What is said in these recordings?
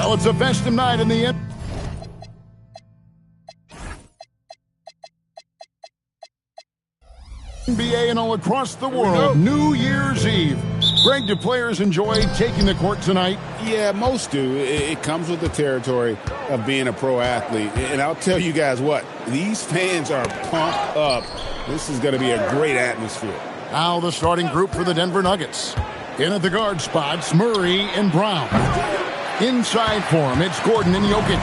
Well, it's a festive night in the NBA and all across the world. New Year's Eve. Greg, do players enjoy taking the court tonight? Yeah, most do. It comes with the territory of being a pro athlete. And I'll tell you guys what, these fans are pumped up. This is going to be a great atmosphere. Now the starting group for the Denver Nuggets. In at the guard spots, Murray and Brown. Inside for him, it's Gordon and Jokic.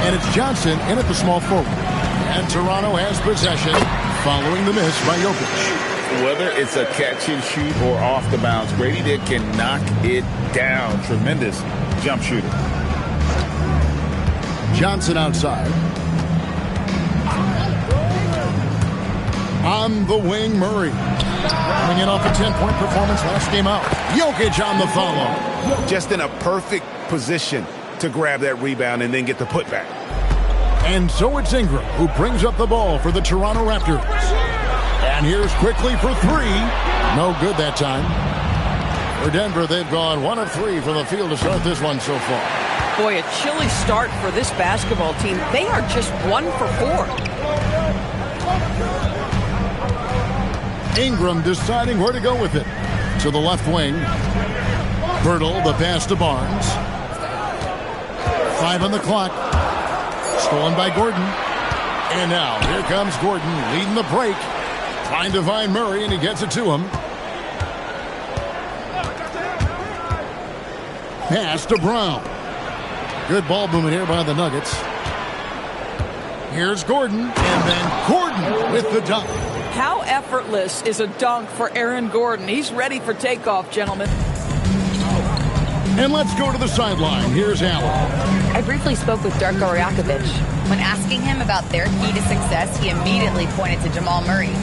And it's Johnson in at the small forward. And Toronto has possession following the miss by Jokic. Whether it's a catch and shoot or off the bounce, Grady Dick can knock it down. Tremendous jump shooter. Johnson outside. On the wing, Murray. Coming in off a 10-point performance last game out. Jokic on the follow. Just in a perfect position to grab that rebound and then get the putback. And so it's Ingram who brings up the ball for the Toronto Raptors. And here's quickly for three. No good that time. For Denver, they've gone 1 of 3 from the field to start this one so far. Boy, a chilly start for this basketball team. They are just 1 for 4. Ingram deciding where to go with it. To the left wing. Birtle, the pass to Barnes. 5 on the clock. Stolen by Gordon. And now, here comes Gordon leading the break. Trying to find Murray, and he gets it to him. Pass to Brown. Good ball movement here by the Nuggets. Here's Gordon, and then Gordon with the dunk. How effortless is a dunk for Aaron Gordon? He's ready for takeoff, gentlemen. And let's go to the sideline. Here's Allen. I briefly spoke with Darko Rajakovic. When asking him about their key to success, he immediately pointed to Jamal Murray.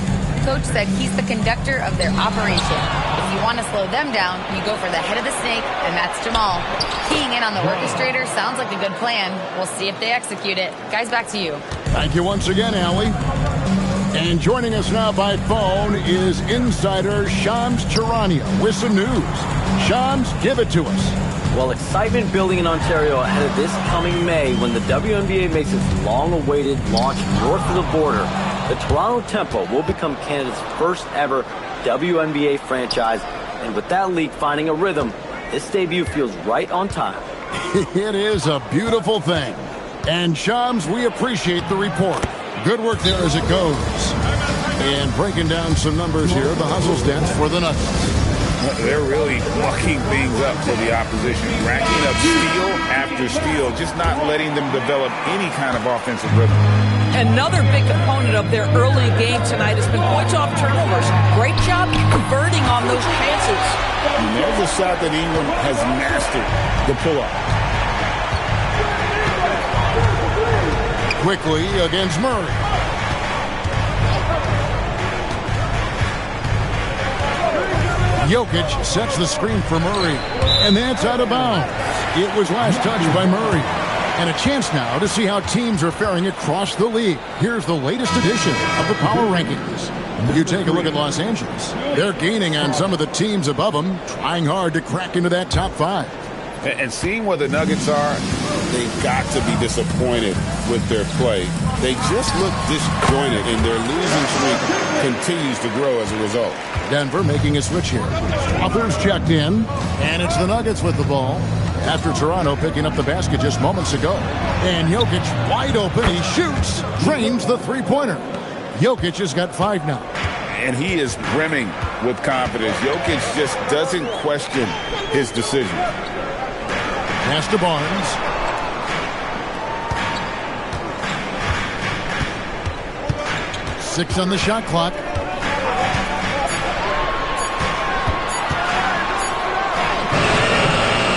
Coach said he's the conductor of their operation. If you want to slow them down, you go for the head of the snake, and that's Jamal. Keying in on the orchestrator sounds like a good plan. We'll see if they execute it. Guys, back to you. Thank you once again, Allie. And joining us now by phone is insider Shams Charania with some news. Shams, give it to us. Well, excitement building in Ontario ahead of this coming May when the WNBA makes its long-awaited launch north of the border. The Toronto Tempo will become Canada's first ever WNBA franchise, and with that league finding a rhythm, this debut feels right on time. It is a beautiful thing. And Shams, we appreciate the report. Good work there as it goes. And breaking down some numbers here, the hustle stats for the Nuggets. They're really mucking things up for the opposition, racking up steal after steal, just not letting them develop any kind of offensive rhythm. Another big component of their early game tonight has been points off turnovers. Great job converting on those chances. And there's a shot that Ingram has mastered, the pull-up. Quickly against Murray. Jokic sets the screen for Murray, and that's out of bounds. It was last touched by Murray. And a chance now to see how teams are faring across the league. Here's the latest edition of the Power Rankings. You take a look at Los Angeles. They're gaining on some of the teams above them, trying hard to crack into that top 5. And seeing where the Nuggets are, they've got to be disappointed with their play. They just look disjointed, and their losing streak continues to grow as a result. Denver making a switch here. Others checked in, and it's the Nuggets with the ball after Toronto picking up the basket just moments ago. And Jokic wide open. He shoots, drains the three-pointer. Jokic has got 5 now. And he is brimming with confidence. Jokic just doesn't question his decision. Pass to Barnes. Six on the shot clock.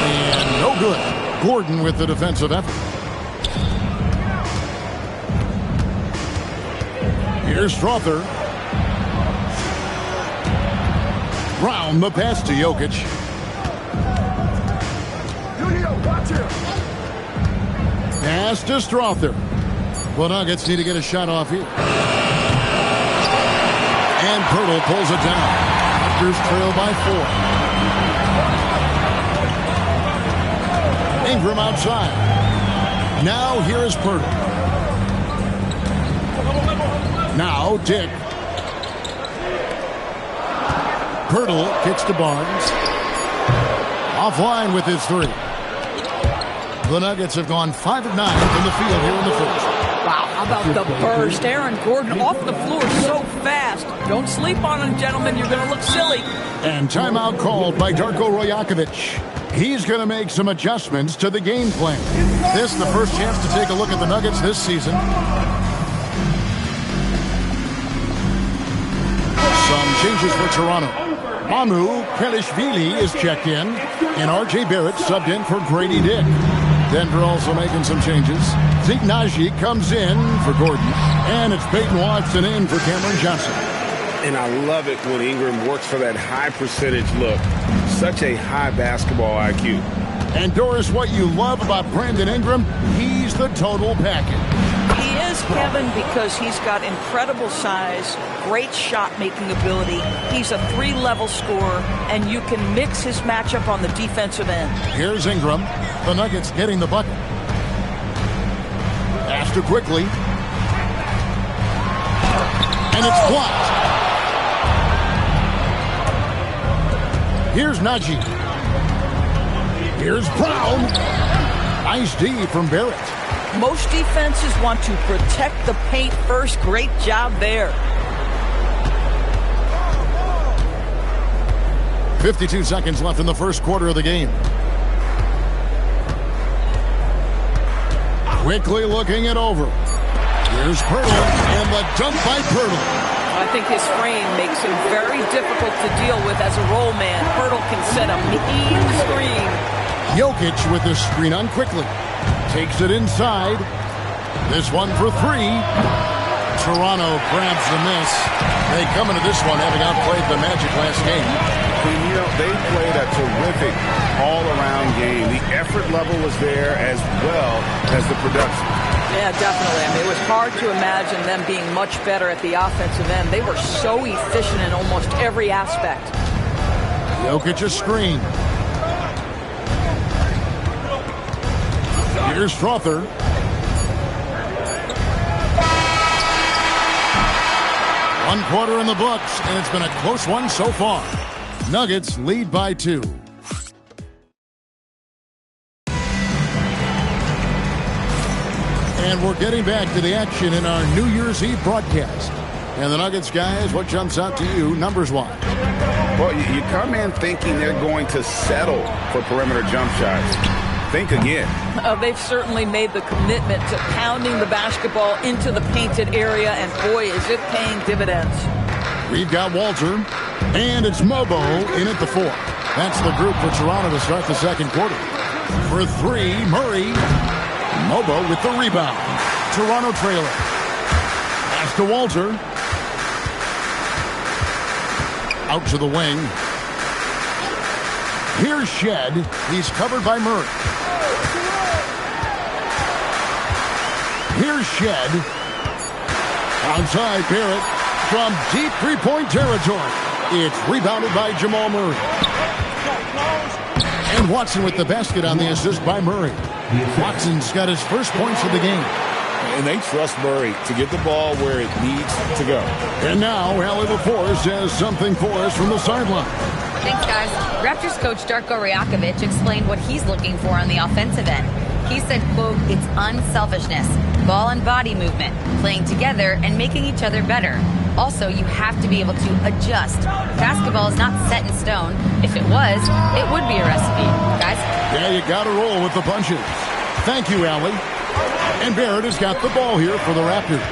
And no good. Gordon with the defensive effort. Here's Strother. Brown the pass to Jokic. Pass to Strother. The Nuggets need to get a shot off here. And Pirtle pulls it down. Raptors trail by 4. Ingram outside. Now here is Pirtle. Now Dick. Pirtle kicks to Barnes. Offline with his three. The Nuggets have gone 5 of 9 from the field here in the first. Wow, how about the burst? Aaron Gordon off the floor so fast. Don't sleep on him, gentlemen. You're going to look silly. And timeout called by Darko Rajakovic. He's going to make some adjustments to the game plan. This is the first chance to take a look at the Nuggets this season. Some changes for Toronto. Mamu Pelishvili is checked in, and R.J. Barrett subbed in for Grady Dick. Denver also making some changes. Zeke Naji comes in for Gordon, and it's Peyton Watson in for Cameron Johnson. And I love it when Ingram works for that high percentage look. Such a high basketball IQ. And Doris, what you love about Brandon Ingram, he's the total package. He is, Kevin, because he's got incredible size, great shot-making ability. He's a 3-level scorer, and you can mix his matchup on the defensive end. Here's Ingram. The Nuggets getting the bucket. Pass to quickly. And it's blocked. Here's Najee. Here's Brown. Nice D from Barrett. Most defenses want to protect the paint first. Great job there. 52 seconds left in the first quarter of the game. Quickly looking it over. Here's Pirtle, and the dunk by Pirtle. I think his frame makes him very difficult to deal with as a roll man. Pirtle can set a mean screen. Jokic with the screen on quickly. Takes it inside. This one for three. Toronto grabs the miss. They come into this one having outplayed the Magic last game. And, you know, they played a terrific all-around game. The effort level was there as well as the production. Yeah, definitely. I mean, it was hard to imagine them being much better at the offensive end. They were so efficient in almost every aspect. Jokic a screen. Here's Strother. One quarter in the books, and it's been a close one so far. Nuggets lead by 2. And we're getting back to the action in our New Year's Eve broadcast. And the Nuggets, guys, what jumps out to you numbers-wise? Well, you come in thinking they're going to settle for perimeter jump shots. Think again. They've certainly made the commitment to pounding the basketball into the painted area, and boy, is it paying dividends. We've got Walter, and it's Mobo in at the 4. That's the group for Toronto to start the second quarter. For 3, Murray. Mobo with the rebound. Toronto trailer. Pass to Walter. Out to the wing. Here's Shed. He's covered by Murray. Here's Shed. Outside Barrett from deep three-point territory. It's rebounded by Jamal Murray. And Watson with the basket on the assist by Murray. Watson's got his first points of the game. And they trust Murray to get the ball where it needs to go. And now, Allie LaForce has something for us from the sideline. Thanks, guys. Raptors coach Darko Rajakovic explained what he's looking for on the offensive end. He said, quote, "It's unselfishness, ball and body movement, playing together and making each other better. Also, you have to be able to adjust. Basketball is not set in stone. If it was, it would be a recipe." Guys? Yeah, you got to roll with the punches. Thank you, Allie. And Barrett has got the ball here for the Raptors.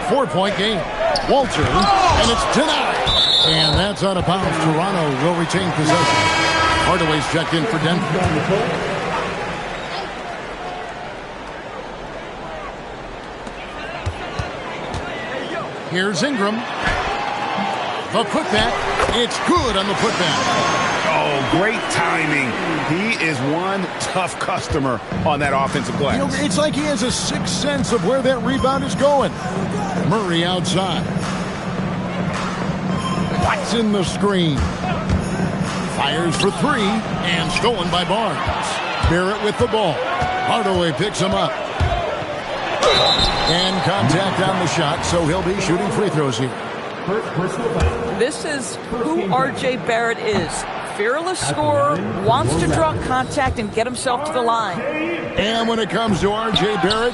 4-point game. Walter, and it's denied. And that's out of bounds. Toronto will retain possession. Hardaway's checked in for Denver. Here's Ingram. The putback. It's good on the putback. Oh, great timing. He is one tough customer on that offensive glass. You know, it's like he has a sixth sense of where that rebound is going. Murray outside. Watson the screen. Fires for 3 and stolen by Barnes. Barrett with the ball. Hardaway picks him up. And contact on the shot, so he'll be shooting free throws here. This is who R.J. Barrett is. Fearless scorer, wants to draw contact and get himself to the line. And when it comes to R.J. Barrett,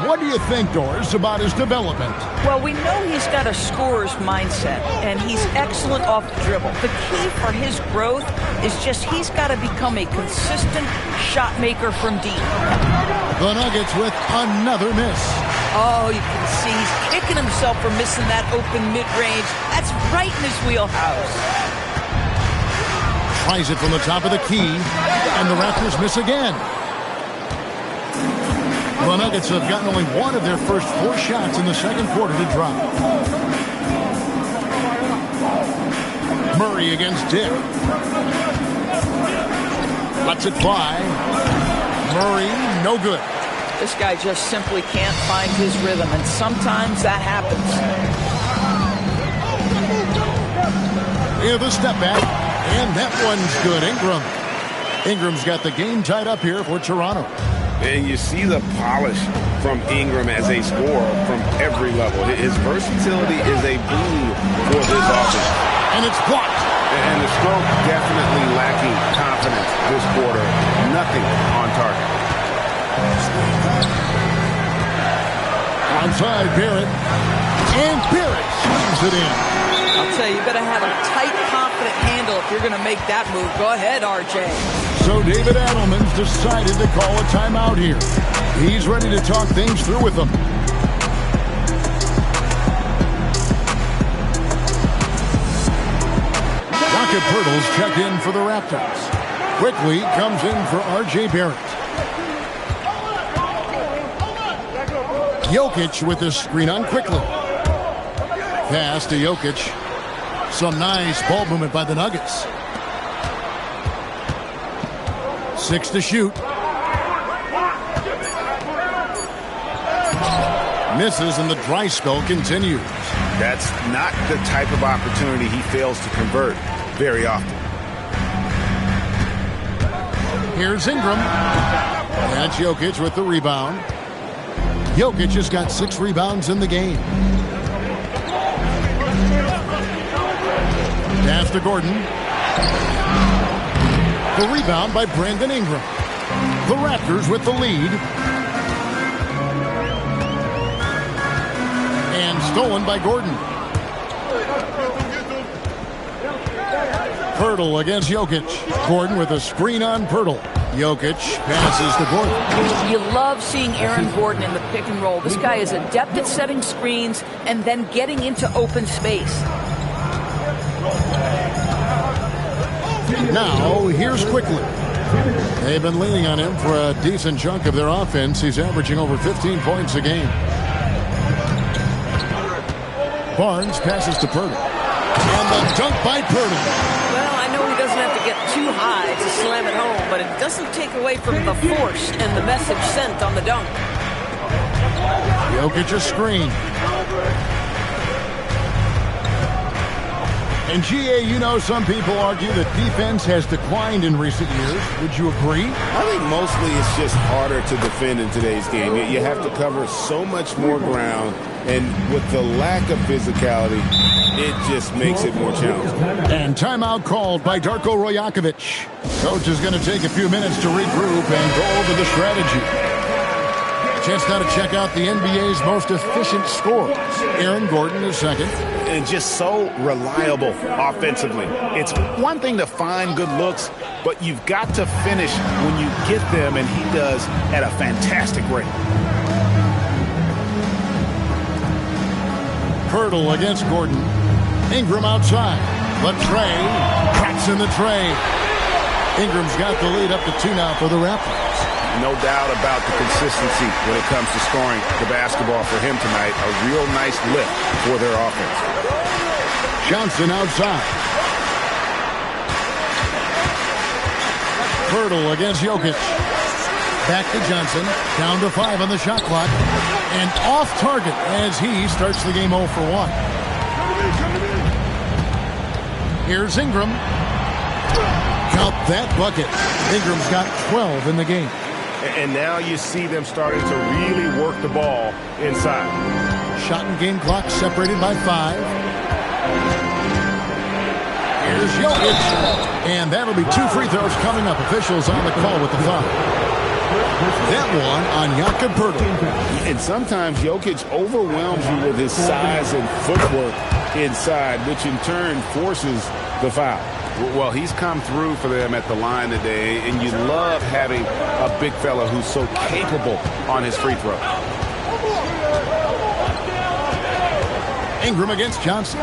what do you think, Doris, about his development? Well, we know he's got a scorer's mindset, and he's excellent off the dribble. The key for his growth is just he's got to become a consistent shot maker from deep. The Nuggets with another miss. Oh, you can see he's kicking himself for missing that open mid-range. That's right in his wheelhouse. Tries it from the top of the key, and the Raptors miss again. The Nuggets have gotten only one of their first 4 shots in the second quarter to drop. Murray against Dick. Lets it fly. Murray, no good. This guy just simply can't find his rhythm, and sometimes that happens. Yeah, the step back, and that one's good. Ingram's got the game tied up here for Toronto. And you see the polish from Ingram as a scorer from every level. His versatility is a boon for this offense. And it's blocked. And the stroke definitely lacking confidence this quarter. Nothing on target. Outside Barrett. And Barrett swings it in. I'll tell you, you better have a tight, confident handle if you're going to make that move. Go ahead, R.J. So David Adelman's decided to call a timeout here. He's ready to talk things through with them. Rocket Pirtle's checked in for the Raptors. Quickly comes in for R.J. Barrett. Jokic with the screen on quickly. Pass to Jokic. Some nice ball movement by the Nuggets. 6 to shoot. Misses and the dry spell continues. That's not the type of opportunity he fails to convert very often. Here's Ingram. That's Jokic with the rebound. Jokic has got 6 rebounds in the game. Pass to Gordon. The rebound by Brandon Ingram. The Raptors with the lead. And stolen by Gordon. Pirtle against Jokic. Gordon with a screen on Pirtle. Jokic passes to Gordon. You love seeing Aaron Gordon in the pick and roll. This guy is adept at setting screens and then getting into open space. Now, here's Quickly. They've been leaning on him for a decent chunk of their offense. He's averaging over 15 points a game. Barnes passes to Pirtle. And the dunk by Pirtle. Well, I know he doesn't have to get too high to slam it home, but it doesn't take away from the force and the message sent on the dunk. Jokic a screen. And GA, you know, some people argue that defense has declined in recent years. Would you agree? I think mostly it's just harder to defend in today's game. You have to cover so much more ground, and with the lack of physicality, it just makes it more challenging. And timeout called by Darko Rajakovic. Coach is going to take a few minutes to regroup and go over the strategy. Chance now to check out the NBA's most efficient scorers. Aaron Gordon is second. And just so reliable offensively. It's one thing to find good looks, but you've got to finish when you get them, and he does at a fantastic rate. Pirtle against Gordon. Ingram outside. Latrey cracks in the tray. Ingram's got the lead up to 2 now for the Raptors. No doubt about the consistency when it comes to scoring the basketball for him tonight. A real nice lift for their offense. Johnson outside. Pirtle against Jokic. Back to Johnson. Down to 5 on the shot clock. And off target as he starts the game 0 for 1. Here's Ingram. Count that bucket. Ingram's got 12 in the game. And now you see them starting to really work the ball inside. Shot and game clock separated by 5. Here's Jokic. And that'll be 2 free throws coming up. Officials on the call with the foul. That one on Jakob Poeltl. And sometimes Jokic overwhelms you with his size and footwork inside, which in turn forces the foul. Well, he's come through for them at the line today, and you love having a big fella who's so capable on his free throw. Ingram against Johnson.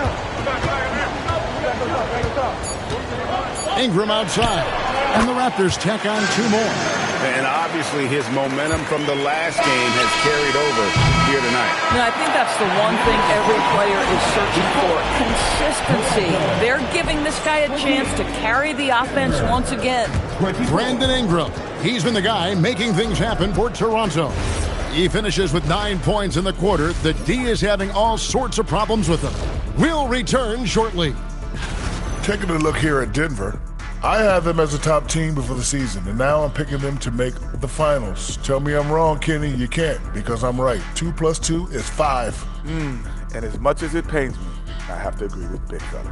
Ingram outside. And the Raptors tack on 2 more. And obviously his momentum from the last game has carried over here tonight. And I think that's the one thing every player is searching for. Consistency. They're giving this guy a chance to carry the offense once again. Brandon Ingram. He's been the guy making things happen for Toronto. He finishes with 9 points in the quarter. The D is having all sorts of problems with him. We'll return shortly. Taking a look here at Denver, I had them as a top team before the season, and now I'm picking them to make the finals. Tell me I'm wrong, Kenny. You can't, because I'm right. 2 + 2 is 5. And as much as it pains me, I have to agree with Big Fella.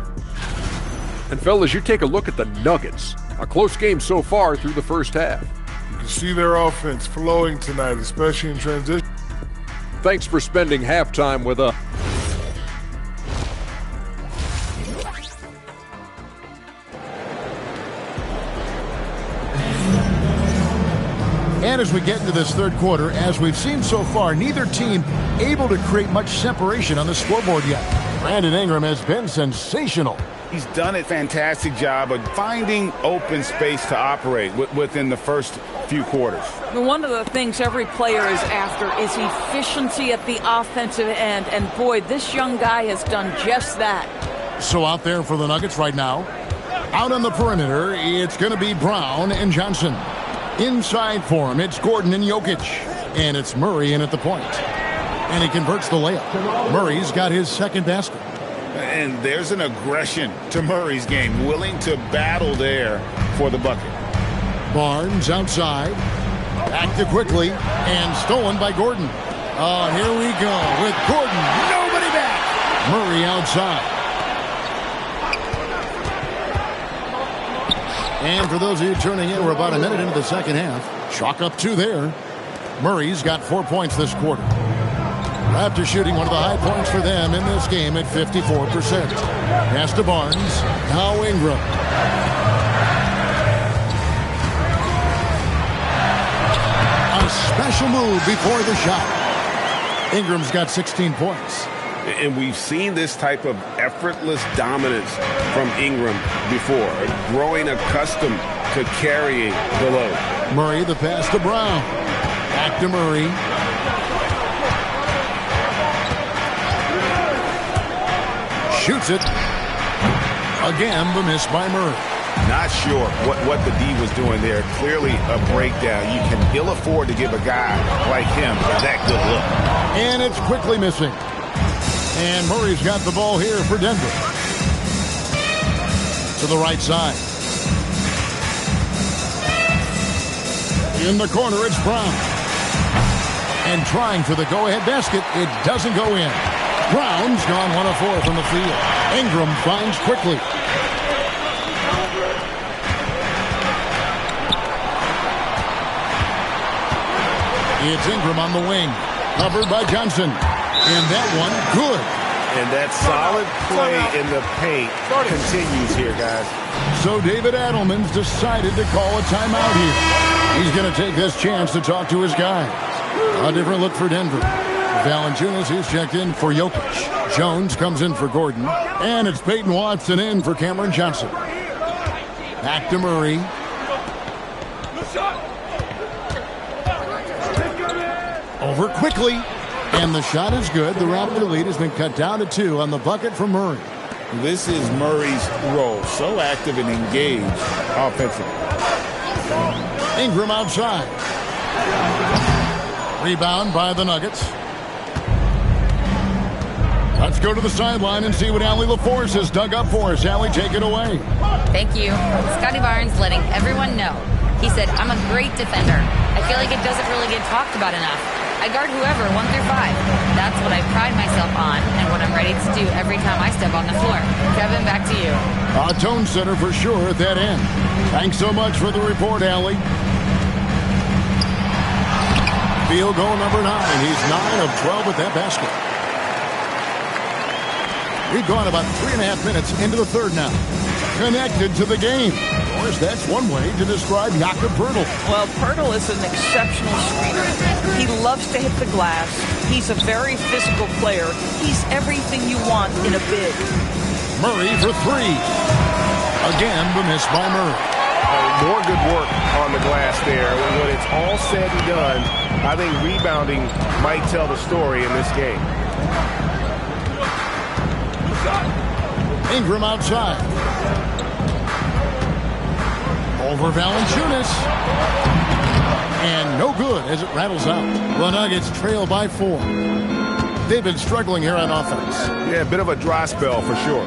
And fellas, you take a look at the Nuggets. A close game so far through the first half. You can see their offense flowing tonight, especially in transition. Thanks for spending halftime with us. And as we get into this third quarter, as we've seen so far, neither team able to create much separation on the scoreboard yet. Brandon Ingram has been sensational. He's done a fantastic job of finding open space to operate within the first few quarters. One of the things every player is after is efficiency at the offensive end. And boy, this young guy has done just that. So out there for the Nuggets right now, out on the perimeter, it's going to be Brown and Johnson. Inside for him, it's Gordon and Jokic. And it's Murray in at the point. And he converts the layup. Murray's got his second basket. And there's an aggression to Murray's game, willing to battle there for the bucket. Barnes outside. Back to quickly. And stolen by Gordon. Oh, here we go with Gordon. Nobody back. Murray outside. And for those of you tuning in, we're about a minute into the second half. Chalk up 2 there. Murray's got 4 points this quarter. Raptors shooting one of the high points for them in this game at 54%. Pass to Barnes. Now Ingram. A special move before the shot. Ingram's got 16 points. And we've seen this type of effortless dominance from Ingram before, growing accustomed to carrying the load. Murray, the pass to Brown. Back to Murray. Shoots it. Again, the miss by Murray. Not sure what the D was doing there. Clearly a breakdown. You can ill afford to give a guy like him that good look. And it's quickly missing. And Murray's got the ball here for Denver. To the right side. In the corner, it's Brown. And trying for the go-ahead basket. It doesn't go in. Brown's gone 1 of 4 from the field. Ingram finds quickly. It's Ingram on the wing. Covered by Johnson. And that one, good. And that solid play in the paint continues here, guys. So David Adelman's decided to call a timeout here. He's going to take this chance to talk to his guys. A different look for Denver. Valanciunas, he's checked in for Jokic. Jones comes in for Gordon. And it's Peyton Watson in for Cameron Johnson. Back to Murray. Over quickly. And the shot is good. The Raptor lead has been cut down to 2 on the bucket from Murray. This is Murray's role. So active and engaged offensively. Ingram outside. Rebound by the Nuggets. Let's go to the sideline and see what Allie LaForce has dug up for us. Allie, take it away. Thank you. Scotty Barnes letting everyone know. He said, I'm a great defender. I feel like it doesn't really get talked about enough. I guard whoever, 1 through 5. That's what I pride myself on and what I'm ready to do every time I step on the floor. Kevin, back to you. A tone setter for sure at that end. Thanks so much for the report, Allie. Field goal number 9. He's 9 of 12 with that basket. We've gone about 3.5 minutes into the third now. Connected to the game. Of course, that's one way to describe Jakob Poeltl. Well, Poeltl is an exceptional screener. He loves to hit the glass. He's a very physical player. He's everything you want in a big. Murray for 3. Again, the miss by Murray. More good work on the glass there. When it's all said and done, I think rebounding might tell the story in this game. Ingram outside. Over Valanciunas. And no good as it rattles out. The Nuggets trail by 4. They've been struggling here on offense. Yeah, a bit of a dry spell for sure.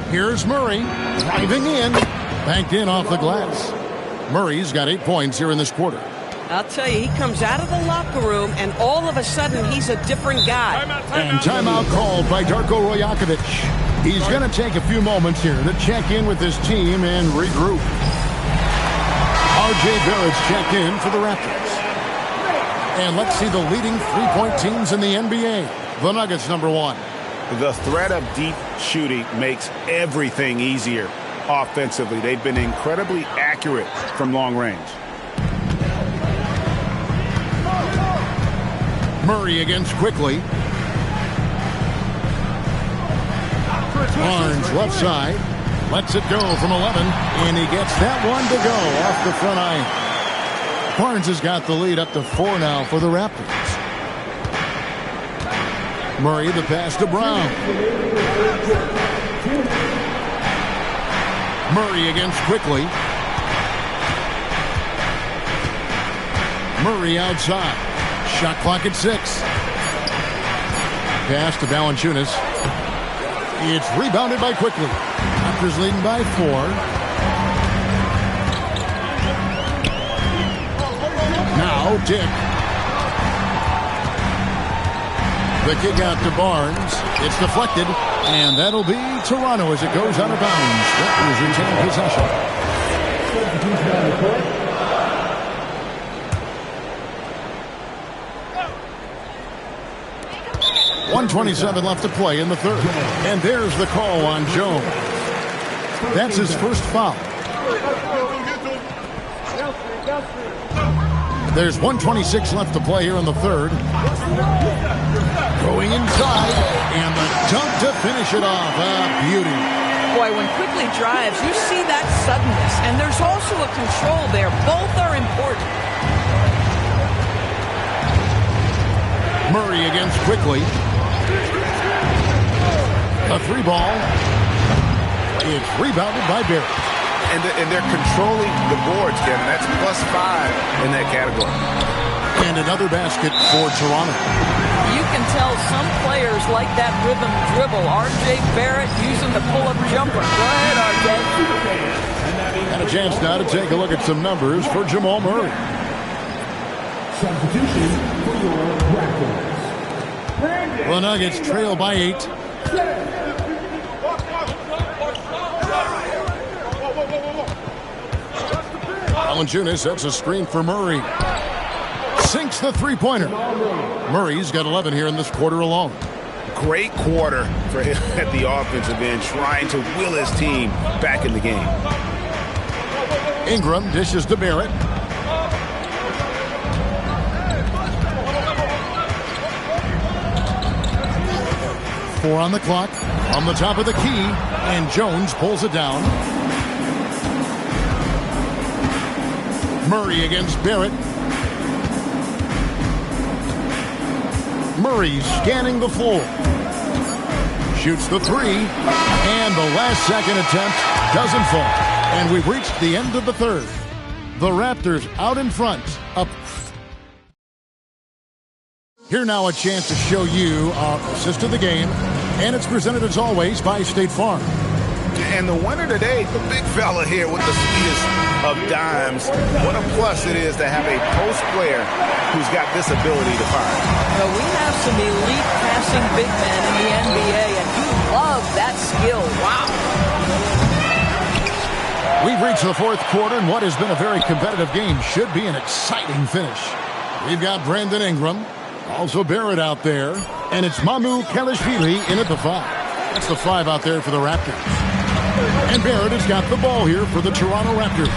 Here's Murray driving in. Banked in off the glass. Murray's got 8 points here in this quarter. I'll tell you, he comes out of the locker room, and all of a sudden, he's a different guy. And timeout called by Darko Rajakovic. He's going to take a few moments here to check in with his team and regroup. R.J. Barrett's checked in for the Raptors. And let's see the leading three-point teams in the NBA. The Nuggets, number 1. The threat of deep shooting makes everything easier offensively. They've been incredibly accurate from long range. Murray against Quickly. Barnes left side. Lets it go from 11. And he gets that one to go off the front iron. Barnes has got the lead up to 4 now for the Raptors. Murray the pass to Brown. Murray against Quickly. Murray outside. Shot clock at 6. Pass to Valanciunas. It's rebounded by Quickly. Raptors leading by 4. Now Dick. The kick out to Barnes. It's deflected. And that'll be Toronto as it goes out of bounds. Raptors retain possession. 1:27 left to play in the third. And there's the call on Jones. That's his first foul. There's 1:26 left to play here in the third. Going inside. And the dunk to finish it off. Beauty. Boy, when Quickly drives, you see that suddenness. And there's also a control there. Both are important. Murray against Quickly. A 3-ball. It's rebounded by Barrett. And they're controlling the boards, Kevin. That's +5 in that category. And another basket for Toronto. You can tell some players like that rhythm dribble. R.J. Barrett using the pull-up jumper. Go ahead, R.J. And a chance now to take a look at some numbers for Jamal Murray. Substitution for your Raptors. The Nuggets trail by 8. Valanciunas sets a screen for Murray. Sinks the three-pointer. Murray's got 11 here in this quarter alone. Great quarter for him at the offensive end, trying to will his team back in the game. Ingram dishes to Barrett. Four on the clock, on the top of the key, and Jones pulls it down. Murray against Barrett. Murray scanning the floor. Shoots the 3, and the last second attempt doesn't fall. And we've reached the end of the third. The Raptors out in front, up. Here now a chance to show you our assist of the game, And it's presented as always by State Farm. And the winner today, the big fella here with the sweetest of dimes. What a plus it is to have a post player who's got this ability to fire. Well, we have some elite passing big men in the NBA, and you love that skill. Wow. We've reached the fourth quarter, and what has been a very competitive game should be an exciting finish. We've got Brandon Ingram, also Barrett out there, and it's Mamu Kelishvili in at the 5. That's the 5 out there for the Raptors. And Barrett has got the ball here for the Toronto Raptors.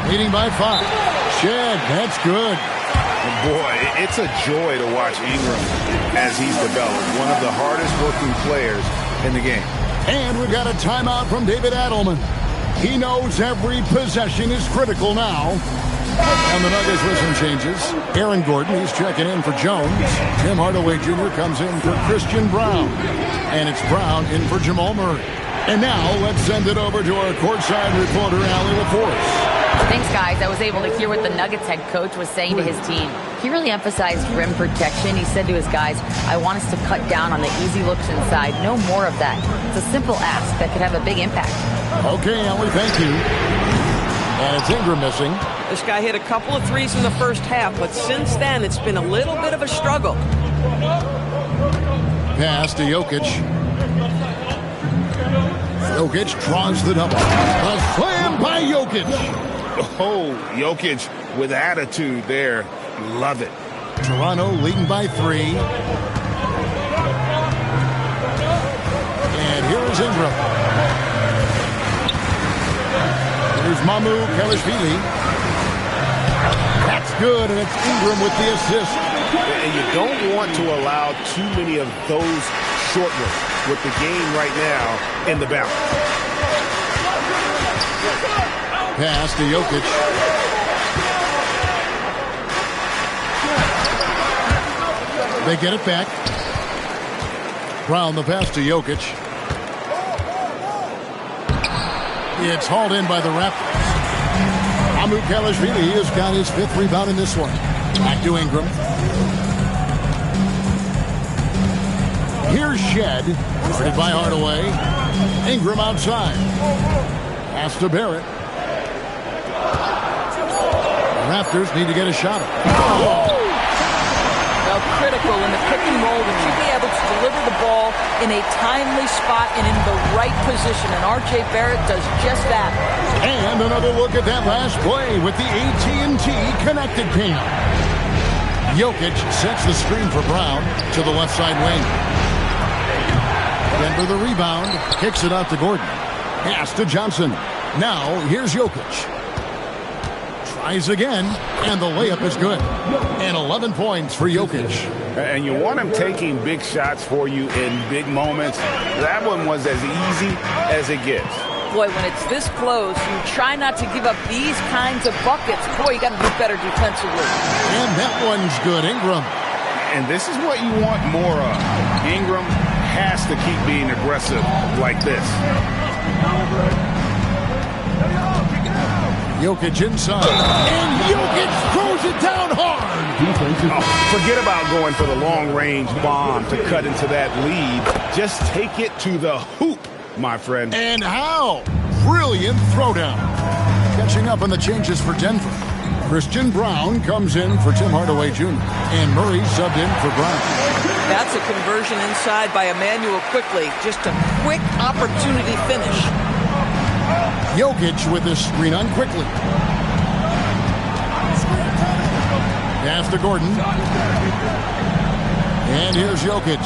Leading by 5. Shed, that's good. Boy, it's a joy to watch Ingram as he's developed. One of the hardest working players in the game. And we've got a timeout from David Adelman. He knows every possession is critical now. And the Nuggets with some changes. Aaron Gordon, he's checking in for Jones. Tim Hardaway Jr. comes in for Christian Brown. And it's Brown in for Jamal Murray. And now let's send it over to our courtside reporter, Allie LaForce. Thanks, guys. I was able to hear what the Nuggets head coach was saying to his team. He really emphasized rim protection. He said to his guys, I want us to cut down on the easy looks inside. No more of that. It's a simple ask that could have a big impact. Okay, Allie, thank you. And it's Ingram missing. This guy hit a couple of threes in the first half, but since then it's been a little bit of a struggle. Pass to Jokic. Jokic draws the double. A slam by Jokic. Oh, Jokic with attitude there. Love it. Toronto leading by 3. And here is Ingram. Here's Mamu Kelishvili. That's good, and it's Ingram with the assist. And you don't want to allow too many of those short ones with the game right now in the balance. Pass to Jokic. They get it back. Brown the pass to Jokic. It's hauled in by the Raptors. Mamu Kelishvili has got his 5th rebound in this one. Back to Ingram. Here's Shed. Guarded by Hardaway. Ingram outside. Pass to Barrett. The Raptors need to get a shot up. Now, critical in the pick and roll that you be able to deliver the ball in a timely spot and in the right position. And R.J. Barrett does just that. And another look at that last play with the AT&T connected cam. Jokic sets the screen for Brown to the left side wing. Denver the rebound, kicks it out to Gordon. Pass to Johnson. Now here's Jokic. Tries again, and the layup is good. And 11 points for Jokic. And you want him taking big shots for you in big moments. That one was as easy as it gets. Boy, when it's this close, you try not to give up these kinds of buckets. Boy, you got to do better defensively. And that one's good, Ingram. And this is what you want more of. Ingram has to keep being aggressive like this. Jokic inside. And Jokic throws it down hard. Oh, forget about going for the long-range bomb to cut into that lead. Just take it to the hoop, my friend. And how? Brilliant throwdown. Catching up on the changes for Denver. Christian Brown comes in for Tim Hardaway Jr. And Murray subbed in for Brown. That's a conversion inside by Emmanuel quickly. Just a quick opportunity finish. Jokic with the screen on quickly. Pass to Gordon. And here's Jokic.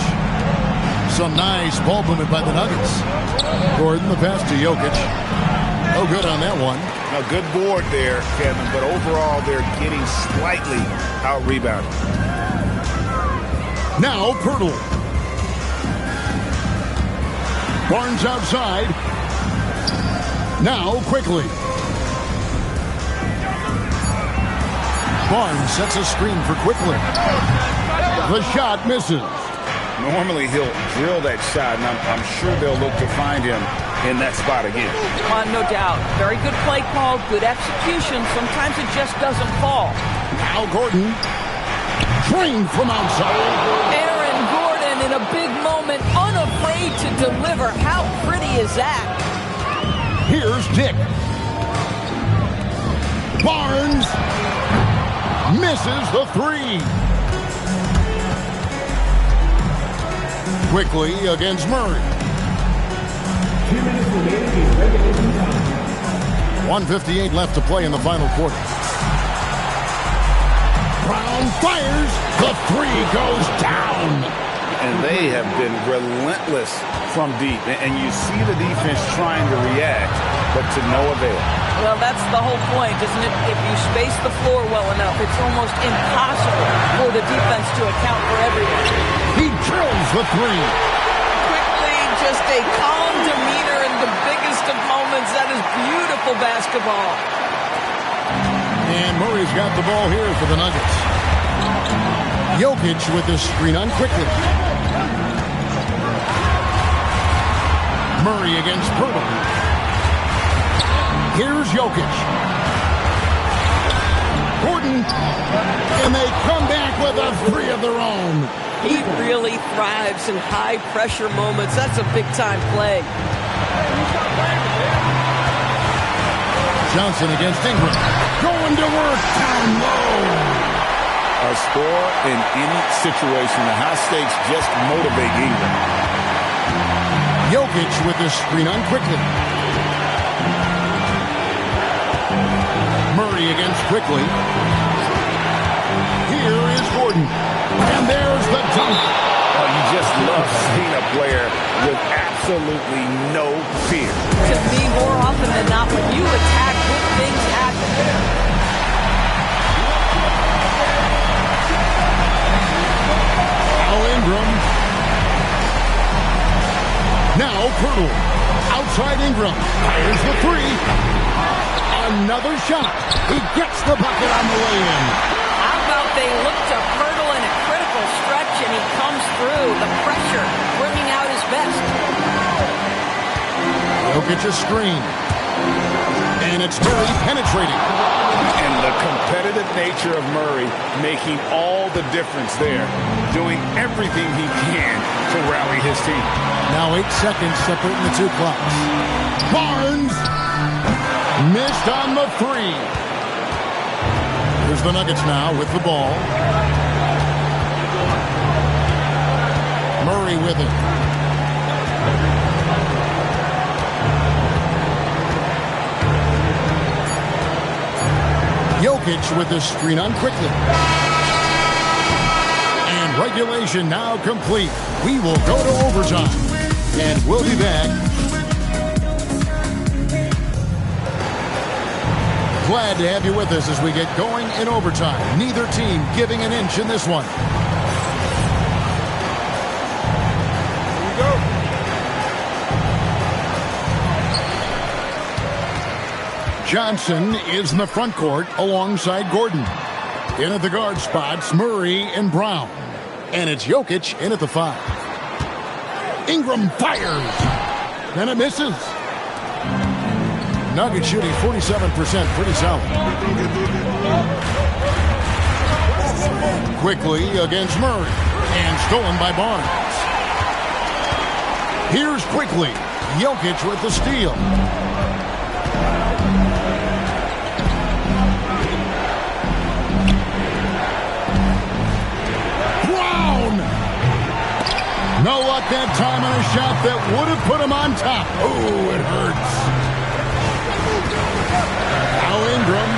Some nice ball movement by the Nuggets. Gordon the pass to Jokic. No good on that one. A good board there, Kevin, but overall they're getting slightly out-rebounded. Now Pirtle. Barnes outside. Now quickly. Barnes sets a screen for Quickly. The shot misses. Normally he'll drill that shot, and I'm sure they'll look to find him in that spot again. No doubt. Very good play call, good execution. Sometimes it just doesn't fall. Now Gordon. Trained from outside. Aaron Gordon in a big moment, unafraid ready to deliver. How pretty is that? Here's Dick. Barnes misses the three. Quickly against Murray. 1:58 left to play in the final quarter. Brown fires. The three goes down. And they have been relentless from deep. And you see the defense trying to react, but to no avail. Well, that's the whole point, isn't it? If you space the floor well enough, it's almost impossible for the defense to account for everyone. He drills the three. Quickly, just a calm demeanor in the biggest of moments. That is beautiful basketball. And Murray's got the ball here for the Nuggets. Jokic with the screen on quickly. Murray against Pirtle. Here's Jokic. Gordon. And they come back with a three of their own. He really thrives in high-pressure moments. That's a big-time play. Johnson against Ingram. Going to work down low. A score in any situation, the high stakes just motivate Ingram. Jokic with the screen on quickly. Murray against quickly. Here is Gordon. And there's the dunk. Oh, you just love seeing a player with absolutely no fear. To me, more often than not, when you attack, good things happen. Ingram. Now Pirtle. Outside Ingram. Fires the three. Another shot. He gets the bucket on the way in. How about they look to Pirtle in a critical stretch and he comes through. The pressure bringing out his best. Jokic a screen. And it's Murray penetrating. And the competitive nature of Murray making all the difference there. Doing everything he can to rally his team. Now 8 seconds separating the two clocks. Barnes missed on the three. Here's the Nuggets now with the ball. Murray with it. Jokic with the screen on quickly. And regulation now complete. We will go to overtime. And we'll be back. Glad to have you with us as we get going in overtime. Neither team giving an inch in this one. Here we go. Johnson is in the front court alongside Gordon. In at the guard spots, Murray and Brown. And it's Jokic in at the 5. Ingram fires. And it misses. Nuggets shooting 47%, pretty solid. Quickly against Murray. And stolen by Barnes. Here's quickly. Jokic with the steal. No luck that time on a shot that would have put him on top. Oh, it hurts. Now Ingram.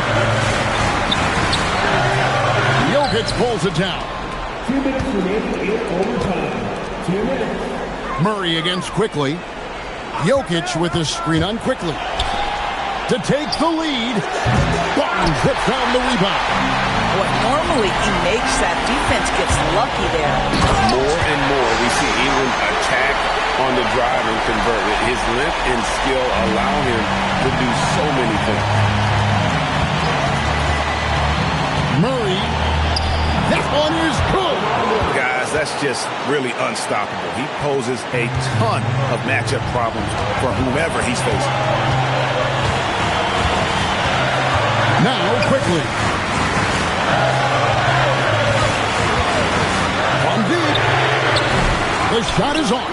Jokic pulls it down. 2 minutes remaining in overtime. 2 minutes. Murray against quickly. Jokic with the screen on quickly. To take the lead. Barnes whips down the rebound. What normally he makes, that defense gets lucky there. More and more we see England attack on the drive and convert it. His length and skill allow him to do so many things. Murray. That one is good. Guys, that's just really unstoppable. He poses a ton of matchup problems for whomever he's facing. Now quickly. From deep. The shot is on.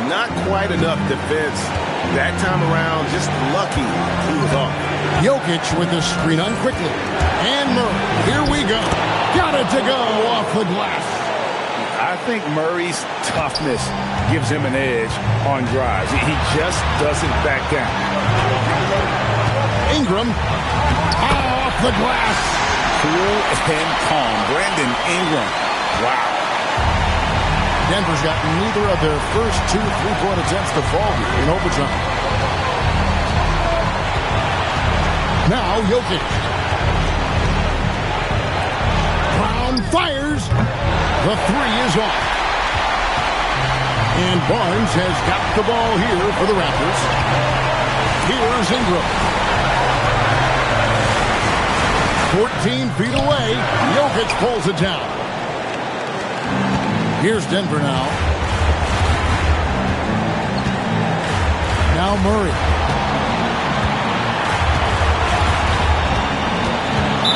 Not quite enough defense. That time around, just lucky he was off. Jokic with the screen on quickly. And Murray, here we go. Got it to go off the glass. I think Murray's toughness gives him an edge on drives. He just doesn't back down. Ingram off the glass. Cool and calm. Brandon Ingram. Wow. Denver's got neither of their first 2 3-point attempts to fall here in overtime. Now Jokic. Brown fires. The 3 is off. And Barnes has got the ball here for the Raptors. Here's Ingram. 14 feet away. Jokic pulls it down. Here's Denver now. Now Murray.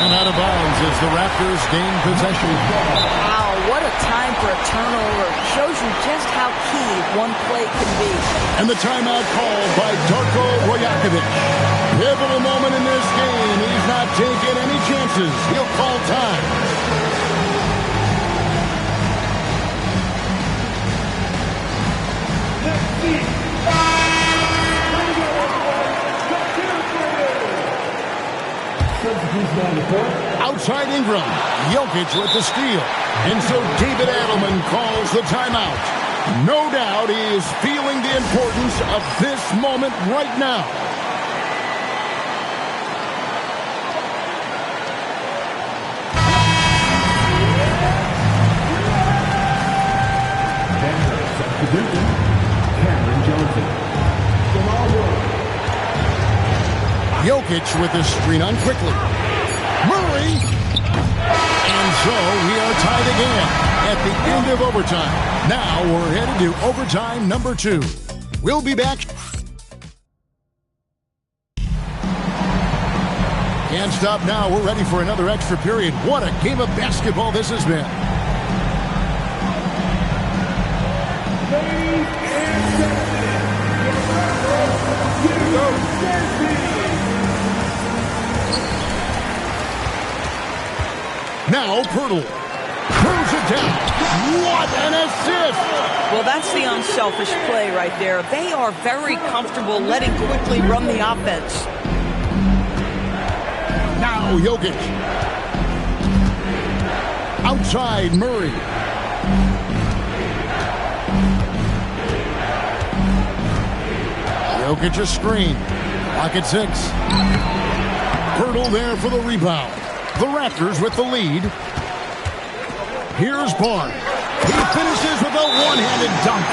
And out of bounds as the Raptors gain possession. Wow, what a time for a turnover. Shows you just how key one play can be. And the timeout called by Darko Rajakovic. Pivotal moment in this game. He's not taking any chances. He'll call time. Outside Ingram. Jokic with the steal. And so David Adelman calls the timeout. No doubt he is feeling the importance of this moment right now. Jokic with the screen on quickly. Murray. And so we are tied again at the end of overtime. Now we're headed to overtime number 2. We'll be back. Can't stop now. We're ready for another extra period. What a game of basketball this has been. Now Pirtle throws it down. What an assist! Well, that's the unselfish play right there. They are very comfortable letting quickly run the offense. Now Jokic. Outside Murray. Jokic a screen. Lock at 6. Pirtle there for the rebound. The Raptors with the lead. Here's Barnes. He finishes with a one-handed dunk.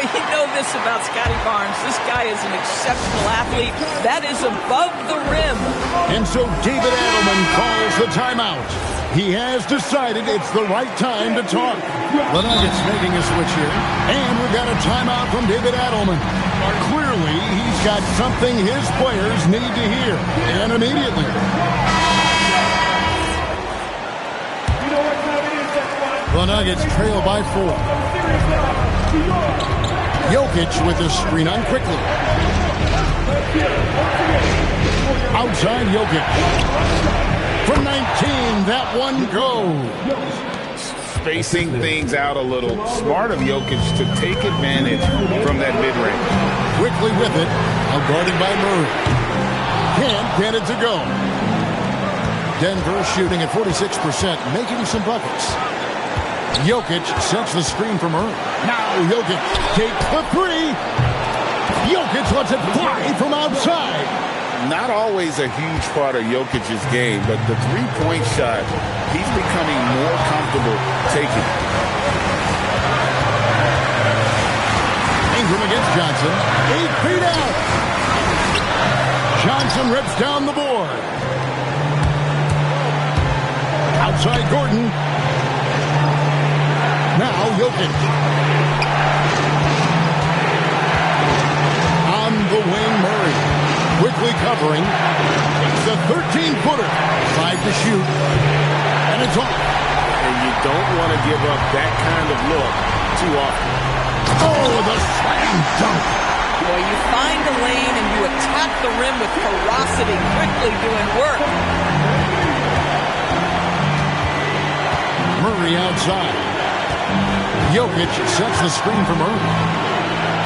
You know this about Scotty Barnes. This guy is an exceptional athlete. That is above the rim. And so David Adelman calls the timeout. He has decided it's the right time to talk. The Nuggets making a switch here. And we've got a timeout from David Adelman. Clearly, he's got something his players need to hear. And immediately. The Nuggets trail by 4. Jokic with the screen on quickly. Outside Jokic. From 19, that one goes. Spacing things out a little. Smart of Jokic to take advantage from that mid-range. Quickly with it. Now guarded by Murray. Can't get it to go. Denver shooting at 46%, making some buckets. Jokic sets the screen for Murray. Now Jokic takes the 3. Jokic lets it fly from outside. Not always a huge part of Jokic's game, but the three-point shot, he's becoming more comfortable taking. Ingram against Johnson. 8 feet out. Johnson rips down the board. Outside Gordon. Now Jokic. On the wing, Murray. Quickly covering. It's a 13-footer. 5 to shoot. And it's off. And you don't want to give up that kind of look too often. Oh, the slam dunk. Boy, you find a lane and you attack the rim with ferocity, quickly doing work. Murray outside. Jokic sets the screen for Murray.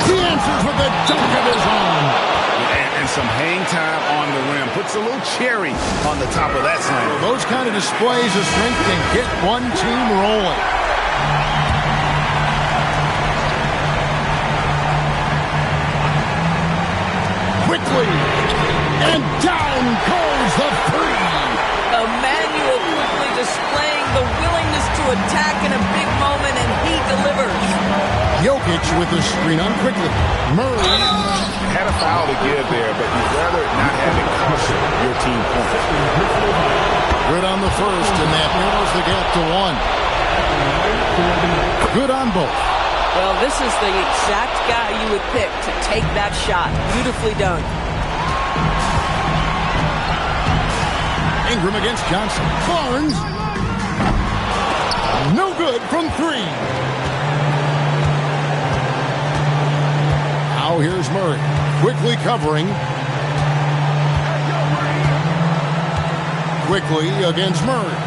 He answers with a dunk of his own. And some hang time on the rim. Puts a little cherry on the top of that slam. Well, those kind of displays of strength can get one team rolling. Quickly. And down goes the three. Emmanuel quickly displaying the willingness to attack in a big moment, and he delivers. Jokic with the screen on quickly. Murray had a foul to give there, but you'd rather not have it cost your team points. Good on the first, and that narrows the gap to one. Good on both. Well, this is the exact guy you would pick to take that shot. Beautifully done. Ingram against Johnson. Barnes. No good from three. Now here's Murray. Quickly covering. Quickly against Murray.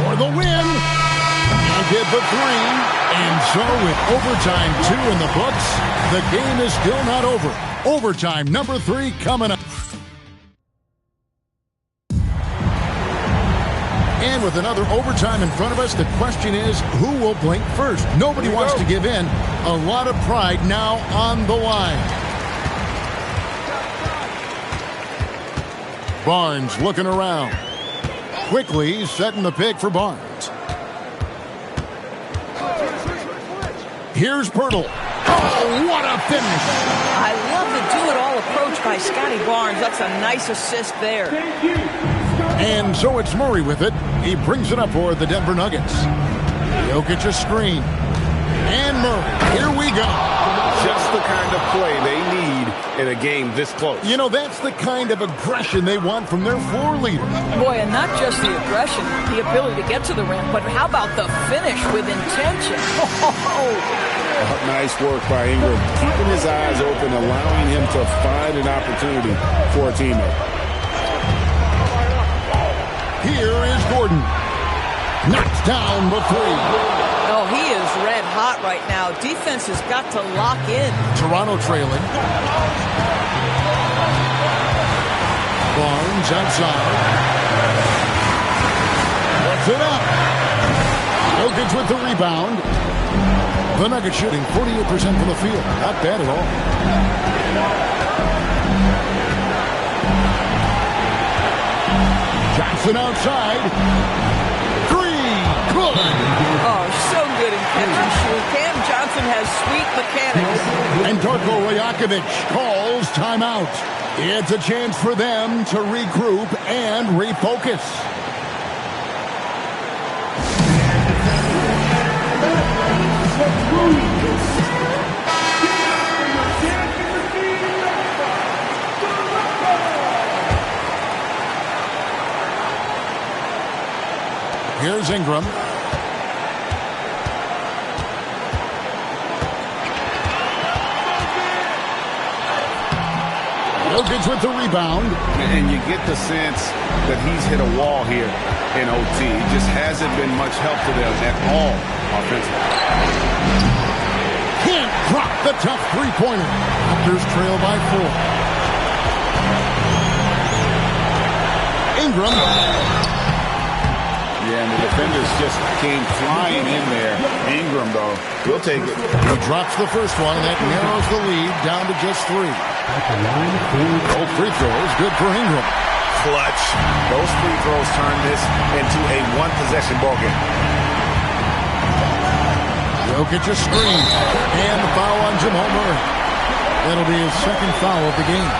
For the win. And get the three. And so with overtime 2 in the books, the game is still not over. Overtime number 3 coming up. And with another overtime in front of us, the question is, who will blink first? Nobody wants to give in. A lot of pride now on the line. Barnes looking around. Quickly setting the pick for Barnes. Here's Pirtle. Oh, what a finish. I love the do-it-all approach by Scotty Barnes. That's a nice assist there. And so it's Murray with it. He brings it up for the Denver Nuggets. Jokic a screen. And Murray. Here we go. Just the kind of play they need in a game this close. You know, that's the kind of aggression they want from their floor leader. Boy, and not just the aggression, the ability to get to the rim, but how about the finish with intention? Nice work by Ingram. Keeping his eyes open, allowing him to find an opportunity for a teammate. Here is Gordon. Knocks down the three. Oh, he is red hot right now. Defense has got to lock in. Toronto trailing. Barnes outside. Puts it up. Jokic with the rebound. The Nuggets shooting 48% from the field. Not bad at all. Johnson outside. Three. Good. Oh, so good in catch and shoot. Cam Johnson has sweet mechanics. And Darko Rajakovic calls timeout. It's a chance for them to regroup and refocus. Here's Ingram. Jokic with the rebound. And you get the sense that he's hit a wall here in OT. It just hasn't been much help to them at all offensively. Can't drop the tough three-pointer. Raptors trail by 4. Ingram. Yeah, and the defenders just came flying in there. Ingram, though, will take it. He drops the first one, and that narrows the lead down to just 3. Both free throws, good for Ingram. Clutch. Those free throws turn this into a one-possession ballgame. Jokic a screen. And the foul on Jamal Murray. That'll be his second foul of the game.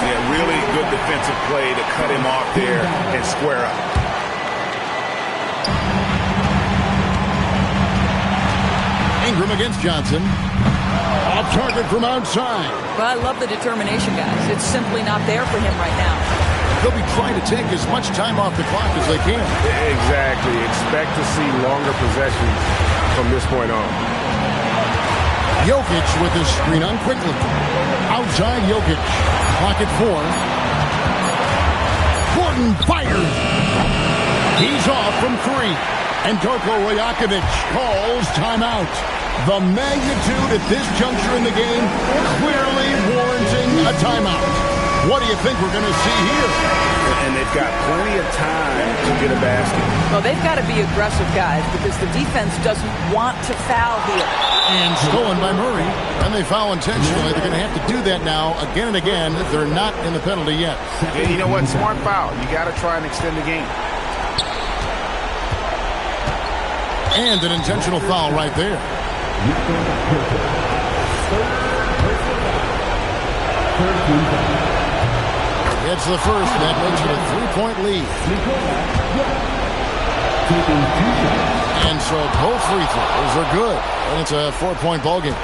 Yeah, really good defensive play to cut him off there and square up. Ingram against Johnson. Off target from outside. But I love the determination, guys. It's simply not there for him right now. they'll be trying to take as much time off the clock as they can. Exactly. Expect to see longer possessions from this point on. Jokic with his screen on quickly. Outside Jokic. Clock at 4. Gordon fires. He's off from 3. And Darko Rajakovic calls timeout. The magnitude at this juncture in the game clearly warranting a timeout. What do you think we're going to see here? And they've got plenty of time to get a basket. Well, they've got to be aggressive, guys, because the defense doesn't want to foul here. And stolen by Murray. And they foul intentionally. They're going to have to do that now again and again. They're not in the penalty yet. Yeah, you know what? Smart foul. You got to try and extend the game. And an intentional foul right there. It's the first. That makes it a 3-point lead. And so both free throws are good. And it's a 4-point ball game.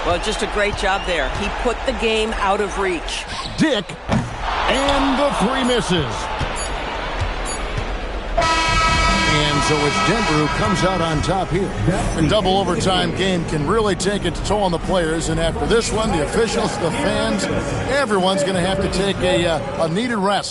Well, just a great job there. He put the game out of reach. Dick. And the 3 misses. And so it's Denver who comes out on top here. A double overtime game can really take its toll on the players. And after this one, the officials, the fans, everyone's going to have to take a needed rest.